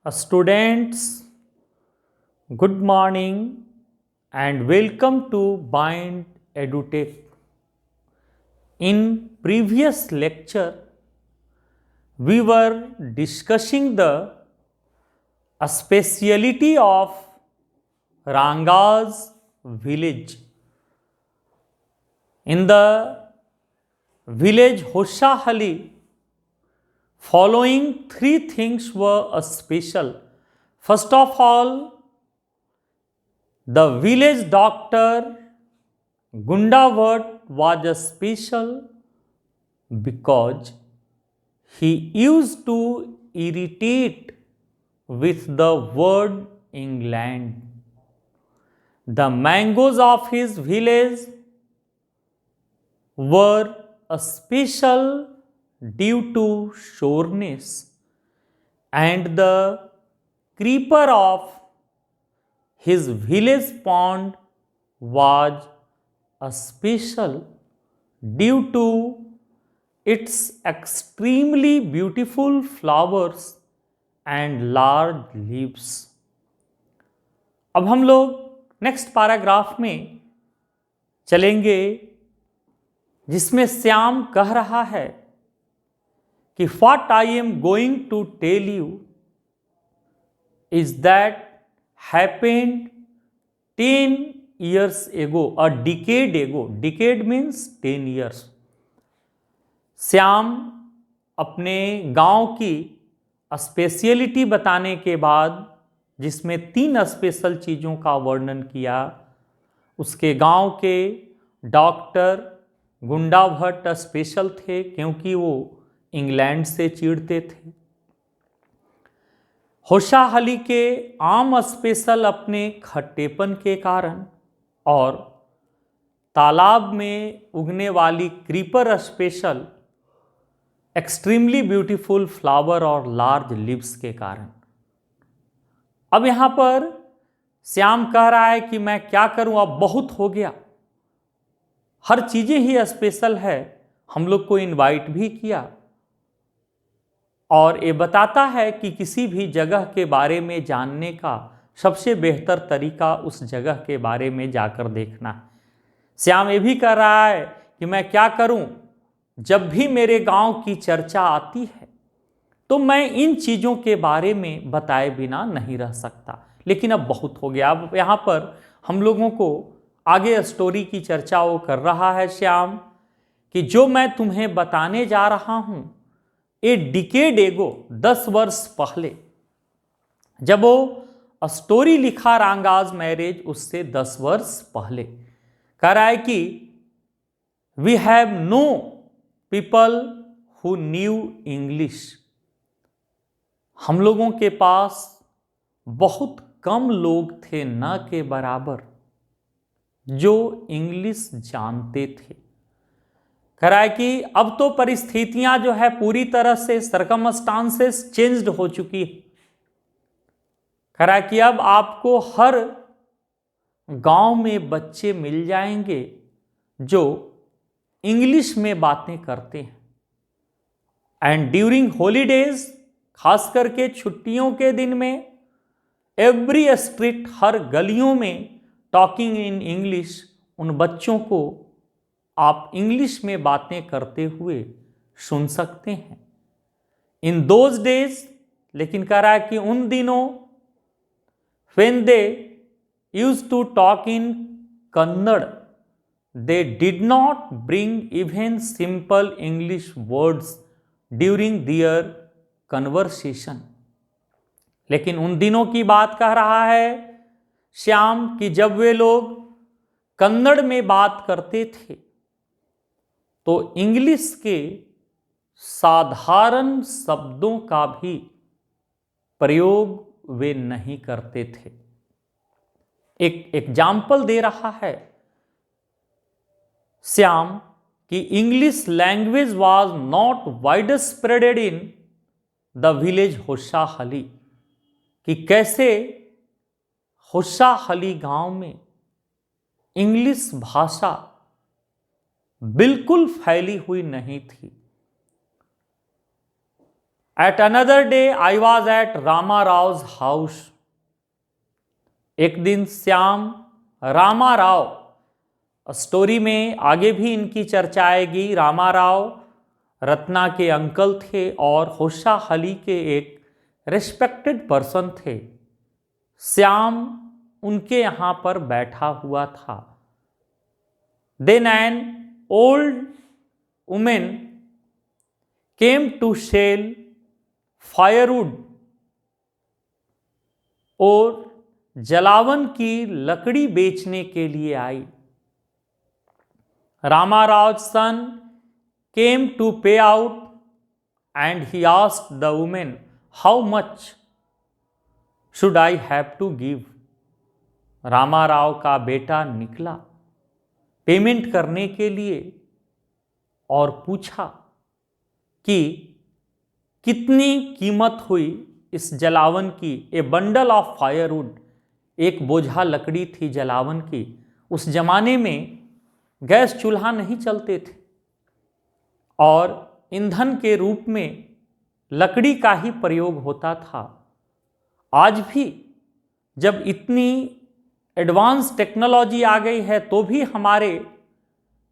Students, good morning and welcome to Bind EduTech. In previous lecture, we were discussing the speciality of Ranga's village. In the village Hoshahali, following three things were special. First of all, the village doctor Gundawat was special because he used to irritate with the word England. The mangoes of his village were special due to soreness, and the creeper of his village pond was special due to its extremely beautiful flowers and large leaves. अब हम लोग next paragraph में चलेंगे जिसमें श्याम कह रहा है कि what I am going to tell you is that happened 10 years ago, a decade ago. Decade means 10 years. Shyam अपने गांव की स्पेशलिटी बताने के बाद, जिसमें 3 स्पेशल चीज़ों का वर्णन किया, उसके गांव के डॉक्टर गुंडा भट्ट स्पेशल थे क्योंकि वो इंग्लैंड से चिढ़ते थे। होशाहली के आम स्पेशल अपने खट्टेपन के कारण, और तालाब में उगने वाली creeper special extremely beautiful flower और लार्ज लिव्स के कारण। अब यहाँ पर श्याम कह रहा है कि मैं क्या करूँ, अब बहुत हो गया, हर चीज़ें ही स्पेशल है, हम लोग को इनवाइट भी किया, और ये बताता है कि किसी भी जगह के बारे में जानने का सबसे बेहतर तरीका उस जगह के बारे में जाकर देखना है। श्याम ये भी कह रहा है कि मैं क्या करूं, जब भी मेरे गांव की चर्चा आती है तो मैं इन चीज़ों के बारे में बताए बिना नहीं रह सकता, लेकिन अब बहुत हो गया। अब यहाँ पर हम लोगों को आगे स्टोरी की चर्चा वो कर रहा है श्याम कि जो मैं तुम्हें बताने जा रहा हूँ, ए डिकेड एगो, 10 वर्ष पहले जब वो स्टोरी लिखा रांगाज मैरिज, उससे 10 वर्ष पहले कह रहा है कि we have no people who knew English. हम लोगों के पास बहुत कम लोग थे, न के बराबर, जो इंग्लिश जानते थे। कह रहा है कि अब तो परिस्थितियां जो है पूरी तरह से सर्कमस्टांसेस चेंज्ड हो चुकी है। कह रहा है कि अब आपको हर गांव में बच्चे मिल जाएंगे जो इंग्लिश में बातें करते हैं, एंड ड्यूरिंग हॉलीडेज, खास करके छुट्टियों के दिन में, एवरी स्ट्रीट, हर गलियों में टॉकिंग इन इंग्लिश, उन बच्चों को आप इंग्लिश में बातें करते हुए सुन सकते हैं। इन दोज डेज, लेकिन कह रहा है कि उन दिनों, when they used to talk in Kannada, they did not bring even simple English words during their conversation. लेकिन उन दिनों की बात कह रहा है श्याम कि जब वे लोग कन्नड़ में बात करते थे तो इंग्लिश के साधारण शब्दों का भी प्रयोग वे नहीं करते थे। एक एग्जाम्पल दे रहा है श्याम कि English language was not wide spreaded in the village Hosahalli, कि कैसे होशाहली गांव में इंग्लिश भाषा बिल्कुल फैली हुई नहीं थी। At another day, I was at Rama Rao's house. एक दिन श्याम रामा राव, स्टोरी में आगे भी इनकी चर्चा आएगी। रामा राव रत्ना के अंकल थे और होशा अली के एक रिस्पेक्टेड पर्सन थे। श्याम उनके यहां पर बैठा हुआ था। Then an old women came to sell firewood, और जलावन की लकड़ी बेचने के लिए आई। Rama Rao son came to pay out and he asked the women how much should I have to give. Rama Rao का बेटा निकला पेमेंट करने के लिए और पूछा कि कितनी कीमत हुई इस जलावन की। ए बंडल ऑफ फायरवुड, एक बोझा लकड़ी थी जलावन की। उस जमाने में गैस चूल्हा नहीं चलते थे और ईंधन के रूप में लकड़ी का ही प्रयोग होता था। आज भी जब इतनी एडवांस टेक्नोलॉजी आ गई है तो भी हमारे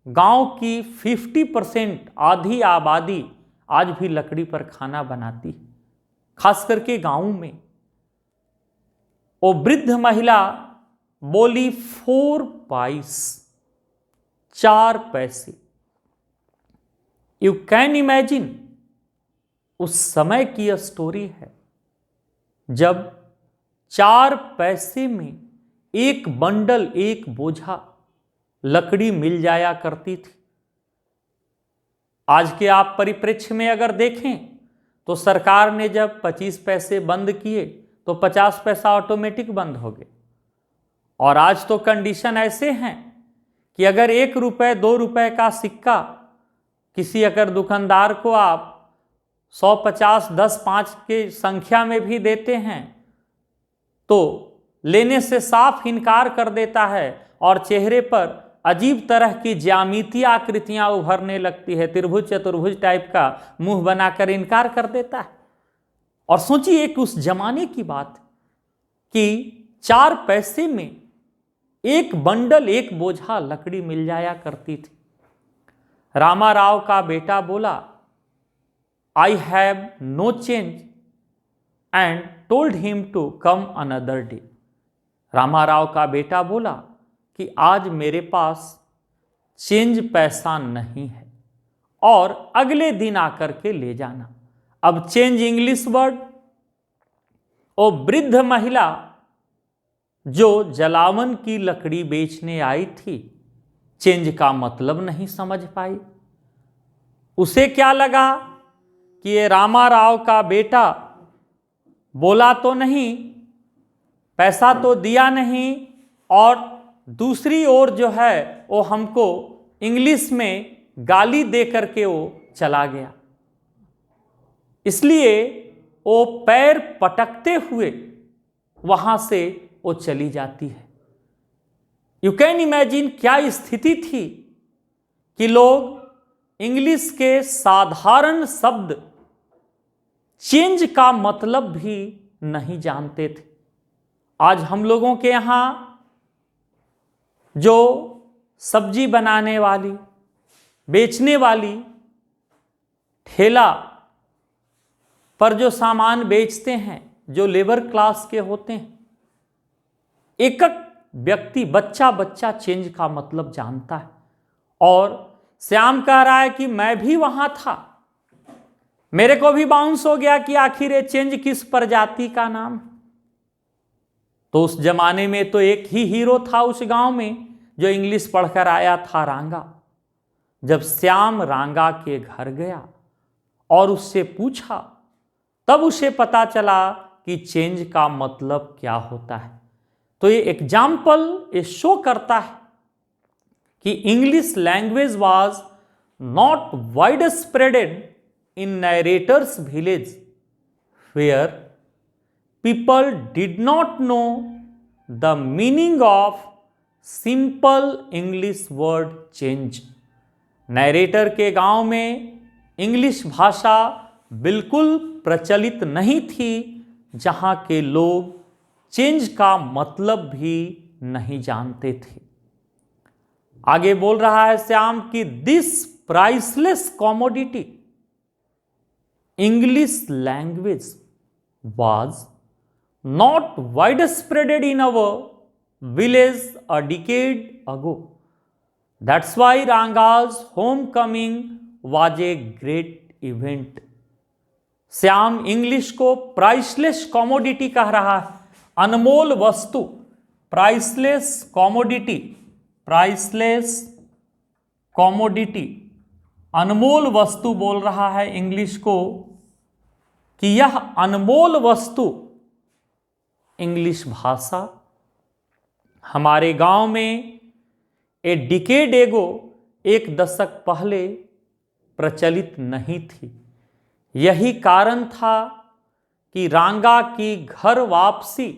गांव की 50% आधी आबादी आज भी लकड़ी पर खाना बनाती है, खास करके गांव में। वो वृद्ध महिला बोली 4 पाइस, 4 पैसे। यू कैन इमेजिन, उस समय की यह स्टोरी है जब 4 पैसे में एक बंडल, एक बोझा लकड़ी मिल जाया करती थी। आज के आप परिप्रेक्ष्य में अगर देखें तो सरकार ने जब 25 पैसे बंद किए तो 50 पैसा ऑटोमेटिक बंद हो गए। और आज तो कंडीशन ऐसे हैं कि अगर 1 रुपये 2 रुपये का सिक्का किसी अगर दुकानदार को आप 100, 50, 10, 5 के संख्या में भी देते हैं तो लेने से साफ इनकार कर देता है और चेहरे पर अजीब तरह की ज्यामितीय आकृतियां उभरने लगती है। त्रिभुज चतुर्भुज टाइप का मुंह बनाकर इनकार कर देता है। और सोचिए एक उस जमाने की बात कि 4 पैसे में एक बंडल, एक बोझा लकड़ी मिल जाया करती थी। रामा राव का बेटा बोला I have no change and told him to come another day. Rama Rao का बेटा बोला कि आज मेरे पास चेंज पैसा नहीं है और अगले दिन आकर के ले जाना। अब चेंज इंग्लिश वर्ड। वो वृद्ध महिला जो जलावन की लकड़ी बेचने आई थी चेंज का मतलब नहीं समझ पाई। उसे क्या लगा कि ये रामा राव का बेटा बोला तो नहीं, पैसा तो दिया नहीं, और दूसरी ओर जो है वो हमको इंग्लिश में गाली दे करके वो चला गया। इसलिए वो पैर पटकते हुए वहां से वो चली जाती है। यू कैन इमेजिन क्या स्थिति थी कि लोग इंग्लिश के साधारण शब्द चेंज का मतलब भी नहीं जानते थे। आज हम लोगों के यहां जो सब्जी बनाने वाली, बेचने वाली, ठेला पर जो सामान बेचते हैं, जो लेबर क्लास के होते हैं, एक एक व्यक्ति, बच्चा बच्चा चेंज का मतलब जानता है। और श्याम कह रहा है कि मैं भी वहां था, मेरे को भी बाउंस हो गया कि आखिर ये चेंज किस प्रजाति का नाम। तो उस जमाने में तो एक ही हीरो था उस गांव में जो इंग्लिश पढ़कर आया था, रांगा। जब श्याम रांगा के घर गया और उससे पूछा तब उसे पता चला कि चेंज का मतलब क्या होता है। तो ये एग्जाम्पल ये शो करता है कि English language was not wide spreaded in narrators village where people did not know the meaning of simple English word change. Narrator के गांव में इंग्लिश भाषा बिल्कुल प्रचलित नहीं थी, जहां के लोग चेंज का मतलब भी नहीं जानते थे। आगे बोल रहा है श्याम कि this priceless commodity English language was not widespread in our village a decade ago. That's why Ranga's homecoming was a great event. Shyam English को प्राइसलेस कॉमोडिटी कह रहा है, अनमोल वस्तु। प्राइसलेस कॉमोडिटी, प्राइसलेस कॉमोडिटी, अनमोल वस्तु बोल रहा है इंग्लिश को कि यह अनमोल वस्तु इंग्लिश भाषा हमारे गांव में ए डिकेड एगो, एक दशक पहले प्रचलित नहीं थी। यही कारण था कि रांगा की घर वापसी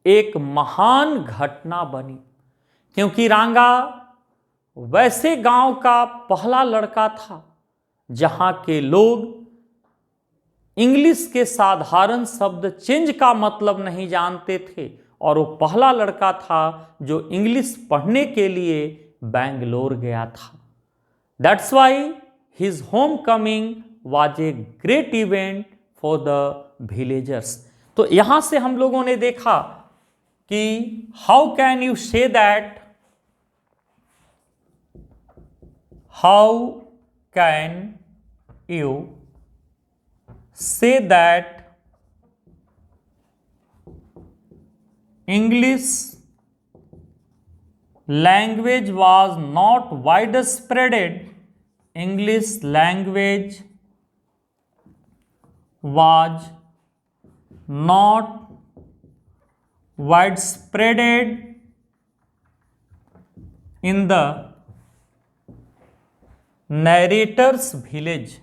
एक महान घटना बनी, क्योंकि रांगा वैसे गांव का पहला लड़का था जहां के लोग इंग्लिश के साधारण शब्द चेंज का मतलब नहीं जानते थे, और वो पहला लड़का था जो इंग्लिश पढ़ने के लिए बेंगलोर गया था। That's why his home coming was a great event for the villagers. तो यहां से हम लोगों ने देखा कि how can you say that, how can you say that English language was not widespread. English language was not widespread in the narrator's village.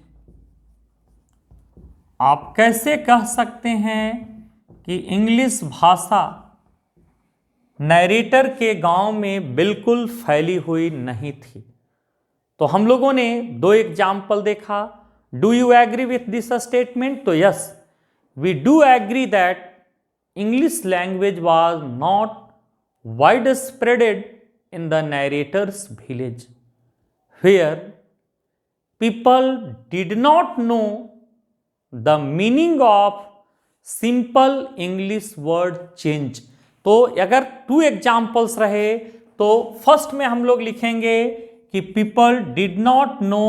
आप कैसे कह सकते हैं कि इंग्लिश भाषा नैरेटर के गांव में बिल्कुल फैली हुई नहीं थी? तो हम लोगों ने दो एग्जाम्पल देखा। Do you agree with this statement? तो yes, we do agree that English language was not wide spreaded in the narrator's village, where people did not know the meaning of simple English word change. तो अगर two examples रहे तो first में हम लोग लिखेंगे कि people did not know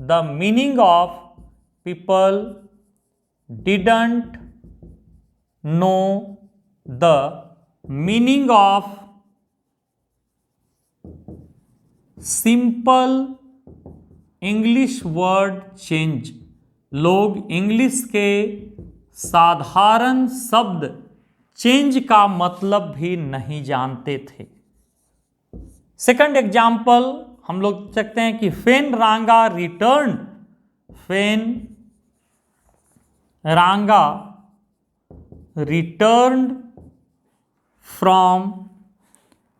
the meaning of, people didn't know the meaning of simple English word change. लोग इंग्लिश के साधारण शब्द चेंज का मतलब भी नहीं जानते थे। सेकंड एग्जाम्पल हम लोग सकते हैं कि फेन रांगा रिटर्न, फेन रांगा रिटर्न फ्रॉम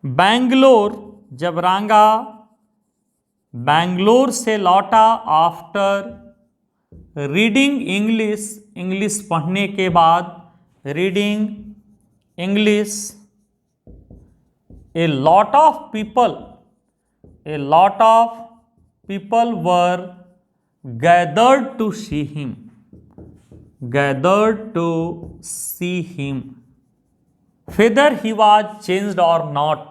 बैंगलोर, जब रांगा बैंगलोर से लौटा आफ्टर रीडिंग इंग्लिश, इंग्लिश पढ़ने के बाद, reading English, a lot of people were gathered to see him, gathered to see him, whether he was changed और नॉट,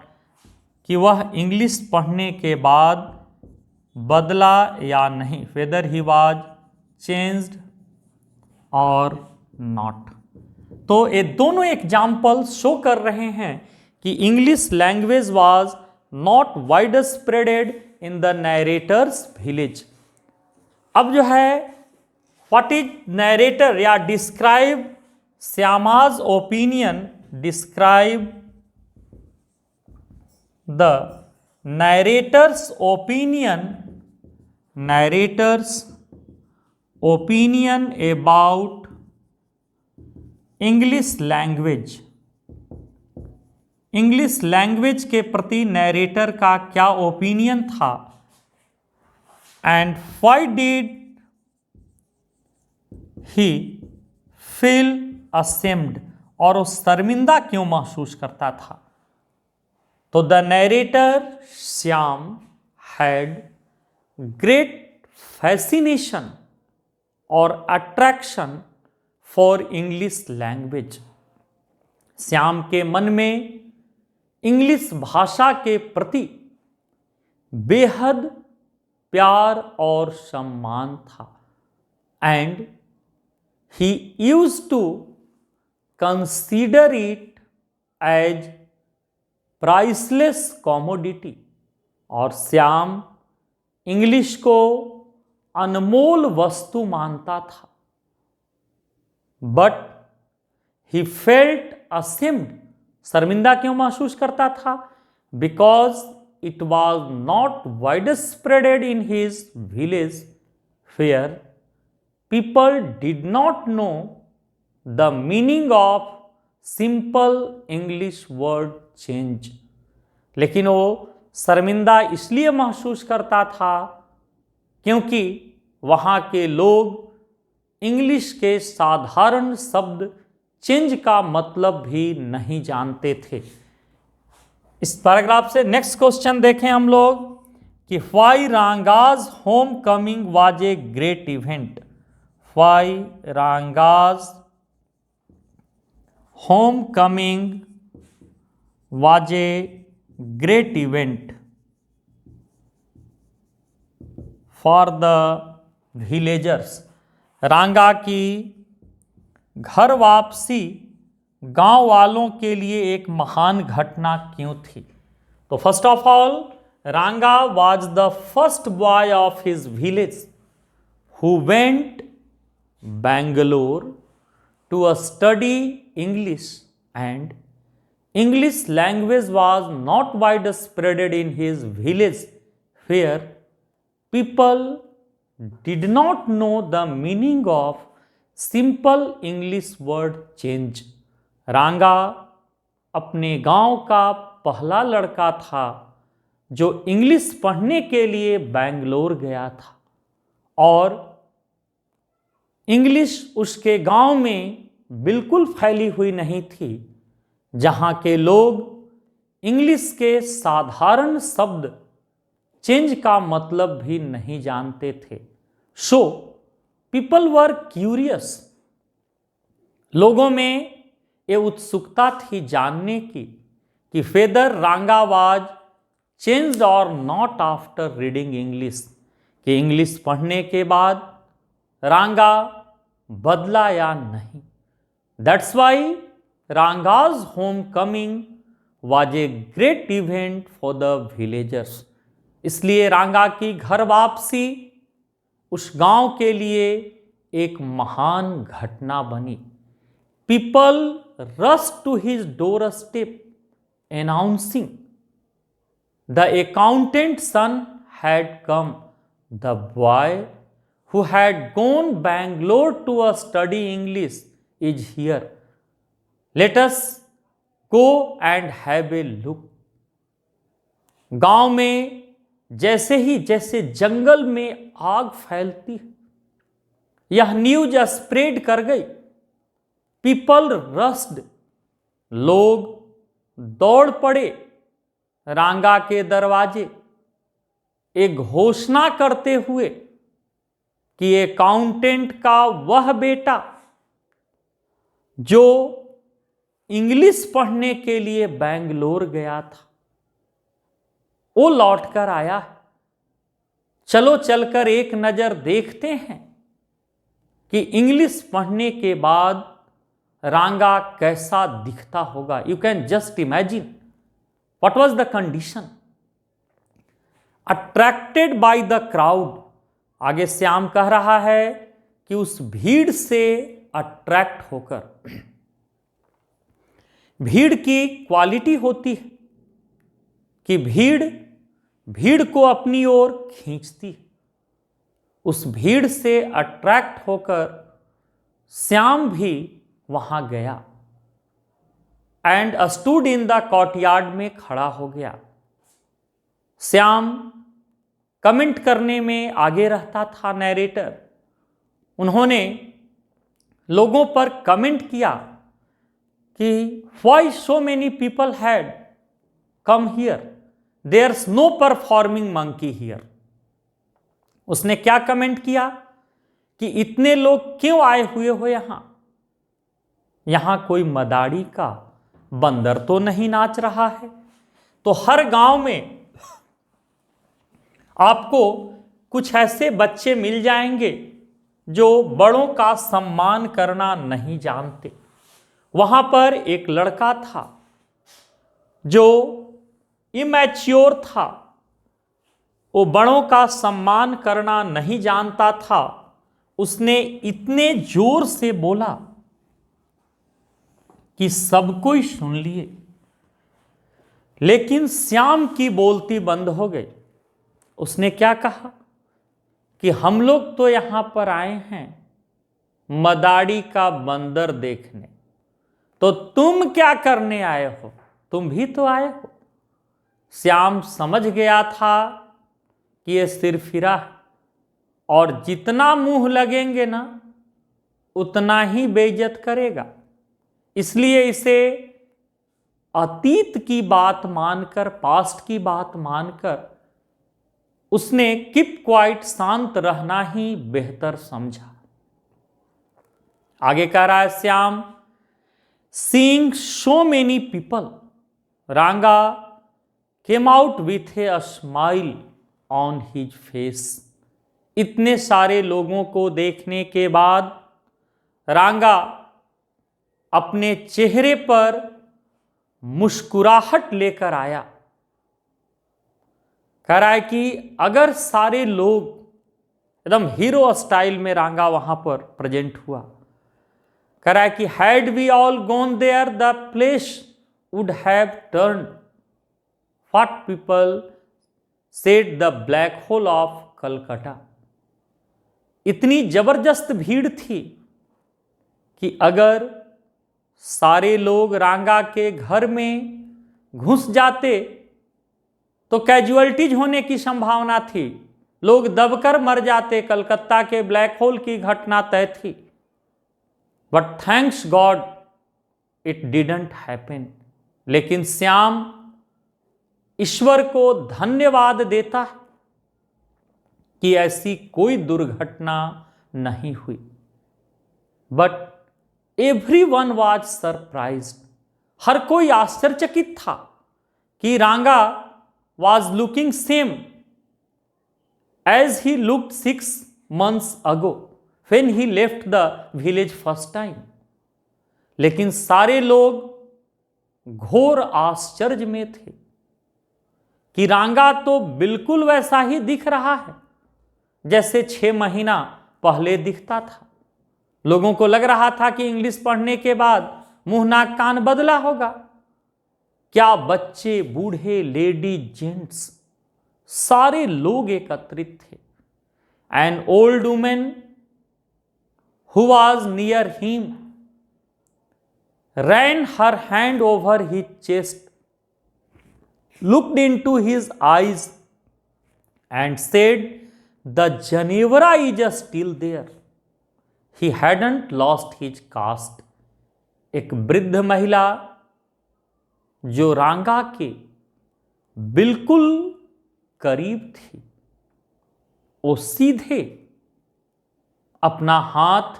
कि वह इंग्लिश पढ़ने के बाद बदला या नहीं, वेदर ही वॉज चेंज्ड और नॉट। तो ये दोनों एग्जाम्पल शो कर रहे हैं कि English language was not wide spreaded in the narrator's village. अब जो है व्हाट इज नैरेटर या describe Shyam's opinion, describe the narrator's opinion, narrator's opinion about English language. इंग्लिश लैंग्वेज के प्रति नैरेटर का क्या ओपिनियन था, and why did he feel ashamed, और वो शर्मिंदा क्यों महसूस करता था? तो the narrator Shyam had great fascination और attraction for English language. Shyam के मन में इंग्लिश भाषा के प्रति बेहद प्यार और सम्मान था, and he used to consider it as priceless commodity. और श्याम इंग्लिश को अनमोल वस्तु मानता था। बट ही फेल्ट असेम्ड, शर्मिंदा क्यों महसूस करता था? Because it was not wide spreaded in his village, fair people did not know the meaning of simple English word change. लेकिन वो शर्मिंदा इसलिए महसूस करता था क्योंकि वहाँ के लोग इंग्लिश के साधारण शब्द चेंज का मतलब भी नहीं जानते थे। इस पैराग्राफ से नेक्स्ट क्वेश्चन देखें हम लोग कि why Ranga's homecoming was a great event. Why Ranga's homecoming was a great event for the villagers. Ranga की घर वापसी गांव वालों के लिए एक महान घटना क्यों थी? तो first of all, Ranga was the first boy of his village who went Bangalore to study English, and English language was not wide spreaded in his village, where people did not know the meaning of simple English word change। रांगा अपने गांव का पहला लड़का था जो English पढ़ने के लिए बैंगलोर गया था, और इंग्लिश उसके गांव में बिल्कुल फैली हुई नहीं थी, जहां के लोग इंग्लिश के साधारण शब्द चेंज का मतलब भी नहीं जानते थे। सो पीपल वर क्यूरियस, लोगों में ये उत्सुकता थी जानने की कि वेदर रांगा वाज चेंज्ड और नॉट आफ्टर रीडिंग इंग्लिश, कि इंग्लिश पढ़ने के बाद रांगा बदला या नहीं। That's why Ranga's homecoming was a great event for the villagers. इसलिए रांगा की घर वापसी उस गांव के लिए एक महान घटना बनी। People rush to his door step announcing the accountant son had come, the boy who had gone Bangalore to study English is here, let us go and have a look. गांव में जैसे जंगल में आग फैलती है, यह न्यूज स्प्रेड कर गई। पीपल रश्ड, लोग दौड़ पड़े रांगा के दरवाजे, एक घोषणा करते हुए कि अकाउंटेंट का वह बेटा जो इंग्लिश पढ़ने के लिए बैंगलोर गया था वो लौट कर आया है। चलो चलकर एक नजर देखते हैं कि इंग्लिश पढ़ने के बाद रांगा कैसा दिखता होगा। You can just imagine what was the condition. Attracted by the crowd, आगे श्याम कह रहा है कि उस भीड़ से अट्रैक्ट होकर, भीड़ की क्वालिटी होती है कि भीड़ को अपनी ओर खींचती है। उस भीड़ से अट्रैक्ट होकर श्याम भी वहां गया and stood in the courtyard में खड़ा हो गया। श्याम कमेंट करने में आगे रहता था नैरेटर। उन्होंने लोगों पर कमेंट किया कि why so many people had come here, there's know performing monkey here. उसने क्या कमेंट किया कि इतने लोग क्यों आए हुए हो यहां कोई मदारी का बंदर तो नहीं नाच रहा है। तो हर गांव में आपको कुछ ऐसे बच्चे मिल जाएंगे जो बड़ों का सम्मान करना नहीं जानते। वहां पर एक लड़का था जो इमैच्योर था, वो बड़ों का सम्मान करना नहीं जानता था। उसने इतने जोर से बोला कि सब कोई सुन लिए, लेकिन श्याम की बोलती बंद हो गई। उसने क्या कहा कि हम लोग तो यहां पर आए हैं मदारी का बंदर देखने, तो तुम क्या करने आए हो, तुम भी तो आए हो। श्याम समझ गया था कि यह सिरफिरा है और जितना मुंह लगेंगे ना उतना ही बेइज्जत करेगा, इसलिए इसे अतीत की बात मानकर, पास्ट की बात मानकर उसने कीप क्वाइट, शांत रहना ही बेहतर समझा। आगे कह रहा है Shyam, seeing so many people, Ranga came out with a smile on his face. इतने सारे लोगों को देखने के बाद रांगा अपने चेहरे पर मुस्कुराहट लेकर आया। कह रहा है कि अगर सारे लोग एकदम हीरो स्टाइल में रांगा वहां पर प्रेजेंट हुआ। कह रहा है कि had we all gone there the place would have turned what people said the black hole of Calcutta. इतनी जबरदस्त भीड़ थी कि अगर सारे लोग रांगा के घर में घुस जाते तो कैजुअलिटीज होने की संभावना थी, लोग दबकर मर जाते, कलकत्ता के ब्लैक होल की घटना तय थी। But thanks God it didn't happen. लेकिन श्याम ईश्वर को धन्यवाद देता है कि ऐसी कोई दुर्घटना नहीं हुई। बट एवरीवन वाज सरप्राइज्ड, हर कोई आश्चर्यचकित था कि रांगा was looking same as he looked 6 months ago when he left the village first time। लेकिन सारे लोग घोर आश्चर्य में थे कि रांगा तो बिल्कुल वैसा ही दिख रहा है जैसे 6 महीना पहले दिखता था। लोगों को लग रहा था कि इंग्लिश पढ़ने के बाद मुंह नाक कान बदला होगा। क्या बच्चे, बूढ़े, लेडी, जेंट्स, सारे लोग एकत्रित थे। An old women who was near him ran her hand over his chest, looked into his eyes and said the janivara is still there, he hadn't lost his caste. एक वृद्ध महिला जो रांगा के बिल्कुल करीब थी, वो सीधे अपना हाथ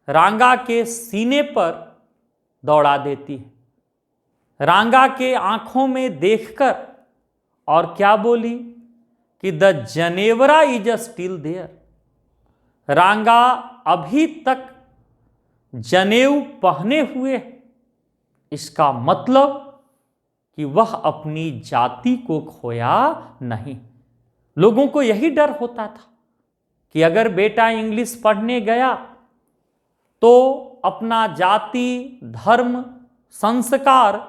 रांगा के सीने पर दौड़ा देती है, रांगा के आंखों में देखकर, और क्या बोली कि the janivara is still there. रांगा अभी तक जनेऊ पहने हुए है। इसका मतलब कि वह अपनी जाति को खोया नहीं। लोगों को यही डर होता था कि अगर बेटा इंग्लिश पढ़ने गया तो अपना जाति, धर्म, संस्कार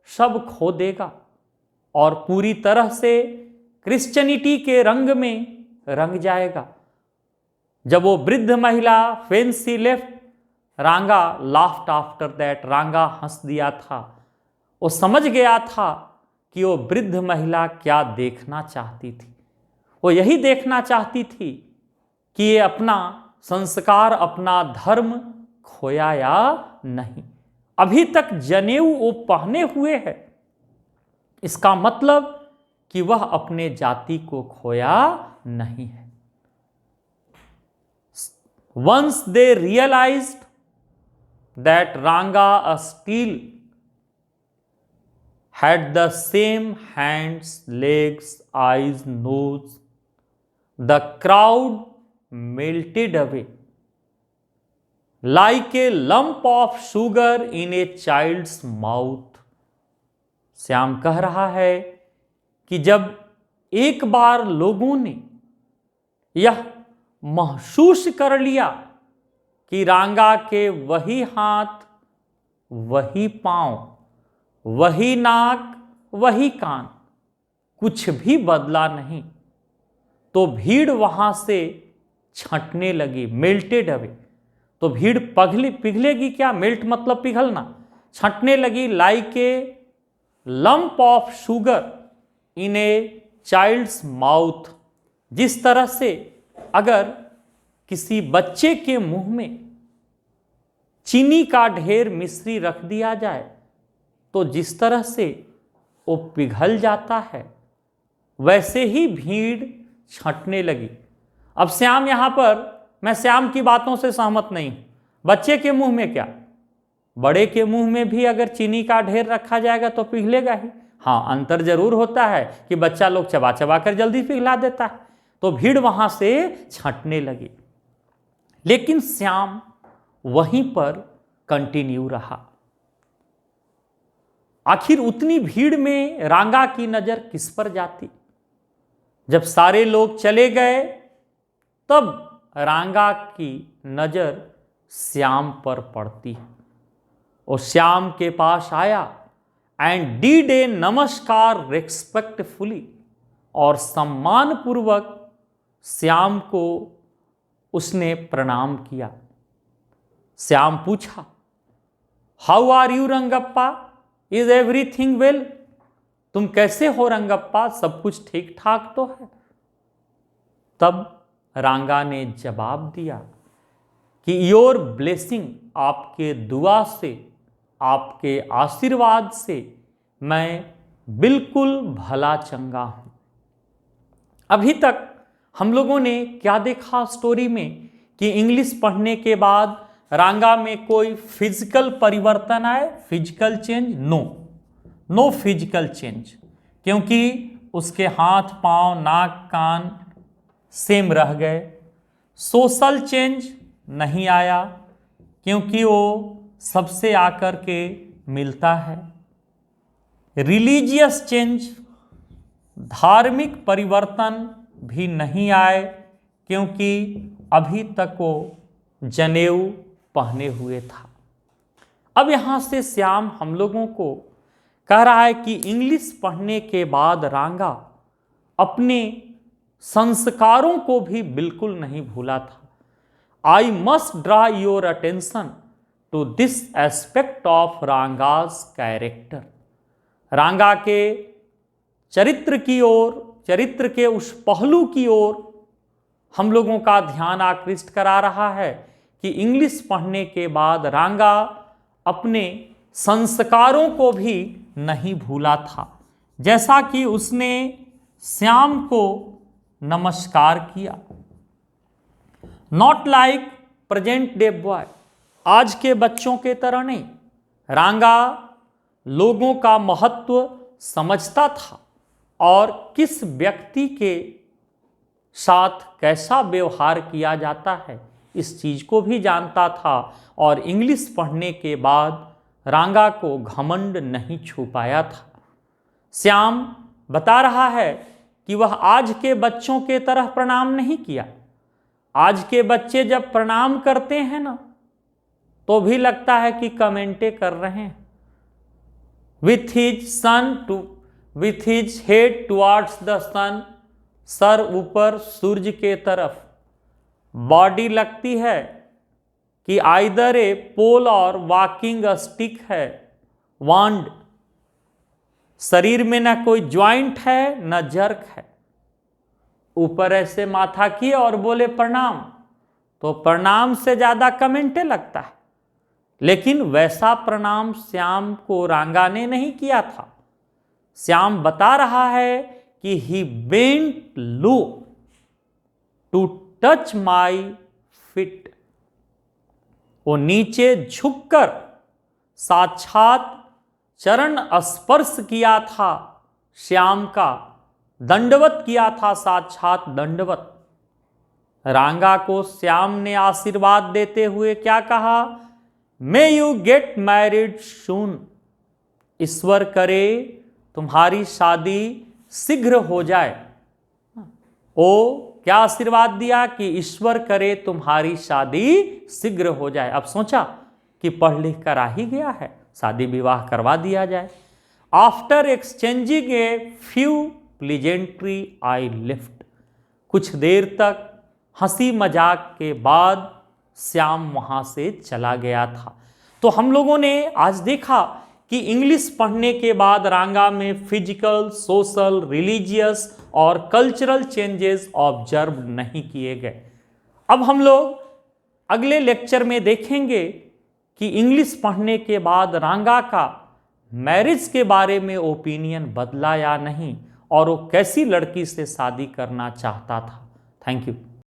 सब खो देगा और पूरी तरह से क्रिश्चियनिटी के रंग में रंग जाएगा। जब वो वृद्ध महिला व्हेन शी लेफ्ट, रांगा लाफ्ड आफ्टर दैट, रांगा हंस दिया था। वो समझ गया था कि वो वृद्ध महिला क्या देखना चाहती थी। वो यही देखना चाहती थी कि ये अपना संस्कार, अपना धर्म खोया या नहीं। अभी तक जनेऊ वो पहने हुए है, इसका मतलब कि वह अपने जाति को खोया नहीं है। Once they realized that Ranga still had the same hands, legs, eyes, nose, the crowd melted away like a lump of sugar in a child's mouth। Shyam कह रहा है कि जब एक बार लोगों ने यह महसूस कर लिया कि रांगा के वही हाथ, वही पांव, वही नाक, वही कान, कुछ भी बदला नहीं, तो भीड़ वहां से छंटने लगी। मेल्टेड अवे, तो भीड़ पिघलेगी क्या? मेल्ट मतलब पिघलना। छंटने लगी like a lump of sugar in a child's mouth. जिस तरह से अगर किसी बच्चे के मुंह में चीनी का ढेर मिश्री रख दिया जाए तो जिस तरह से वो पिघल जाता है, वैसे ही भीड़ छंटने लगी। अब श्याम यहां पर, मैं श्याम की बातों से सहमत नहीं हूं। बच्चे के मुंह में क्या, बड़े के मुंह में भी अगर चीनी का ढेर रखा जाएगा तो पिघलेगा ही। हाँ, अंतर जरूर होता है कि बच्चा लोग चबा चबा कर जल्दी पिघला देता है। तो भीड़ वहां से छंटने लगी, लेकिन श्याम वहीं पर कंटिन्यू रहा। आखिर उतनी भीड़ में रांगा की नजर किस पर जाती? जब सारे लोग चले गए तब रांगा की नजर श्याम पर पड़ती है। और श्याम के पास आया एंड डिड ए नमस्कार रेस्पेक्टफुली, और सम्मान पूर्वक श्याम को उसने प्रणाम किया। श्याम पूछा, how are you Rangappa, is everything well? तुम कैसे हो रंगप्पा, सब कुछ ठीक ठाक तो है? तब रांगा ने जवाब दिया कि योर ब्लेसिंग, आपके दुआ से, आपके आशीर्वाद से मैं बिल्कुल भला चंगा हूं। अभी तक हम लोगों ने क्या देखा स्टोरी में कि इंग्लिश पढ़ने के बाद रांगा में कोई फिजिकल परिवर्तन आए, physical change? No physical change, क्योंकि उसके हाथ पांव नाक कान सेम रह गए। सोशल चेंज नहीं आया, क्योंकि वो सबसे आकर के मिलता है। रिलीजियस चेंज, धार्मिक परिवर्तन भी नहीं आए, क्योंकि अभी तक वो जनेऊ पहने हुए था। अब यहां से श्याम हम लोगों को कह रहा है कि इंग्लिश पढ़ने के बाद रांगा अपने संस्कारों को भी बिल्कुल नहीं भूला था। I must draw your attention to this aspect of Ranga's character. Ranga के चरित्र की ओर, चरित्र के उस पहलू की ओर हम लोगों का ध्यान आकृष्ट करा रहा है कि इंग्लिश पढ़ने के बाद रांगा अपने संस्कारों को भी नहीं भूला था। जैसा कि उसने श्याम को नमस्कार किया। Not like present day boy, आज के बच्चों के तरह नहीं। रांगा लोगों का महत्व समझता था और किस व्यक्ति के साथ कैसा व्यवहार किया जाता है इस चीज को भी जानता था। और इंग्लिश पढ़ने के बाद रांगा को घमंड नहीं छू पाया था। श्याम बता रहा है कि वह आज के बच्चों के तरह प्रणाम नहीं किया। आज के बच्चे जब प्रणाम करते हैं ना, तो भी लगता है कि कमेंटे कर रहे हैं। With his head towards the sun, सर ऊपर सूर्य के तरफ। बॉडी लगती है कि आइदर ए पोल और वॉकिंग स्टिक है। वांड, शरीर में ना कोई ज्वाइंट है ना जर्क है। ऊपर ऐसे माथा किए और बोले प्रणाम, तो प्रणाम से ज्यादा कमेंटे लगता है। लेकिन वैसा प्रणाम श्याम को रांगा ने नहीं किया था। श्याम बता रहा है कि he bent low to touch my feet, वो नीचे झुककर साक्षात चरण स्पर्श किया था श्याम का, दंडवत किया था, साक्षात दंडवत। रांगा को श्याम ने आशीर्वाद देते हुए क्या कहा? मे यू गेट मैरिड सून, ईश्वर करे तुम्हारी शादी शीघ्र हो जाए। ओ क्या आशीर्वाद दिया कि ईश्वर करे तुम्हारी शादी शीघ्र हो जाए। अब सोचा कि पढ़ लिख कर आ ही गया है, शादी विवाह करवा दिया जाए। After exchanging a few pleasantries I left, कुछ देर तक हंसी मजाक के बाद श्याम वहां से चला गया था। तो हम लोगों ने आज देखा कि इंग्लिश पढ़ने के बाद रांगा में फिजिकल, सोशल, रिलीजियस और कल्चरल चेंजेस ऑब्जर्व नहीं किए गए। अब हम लोग अगले लेक्चर में देखेंगे कि इंग्लिश पढ़ने के बाद रांगा का मैरिज के बारे में ओपिनियन बदला या नहीं, और वो कैसी लड़की से शादी करना चाहता था। Thank you.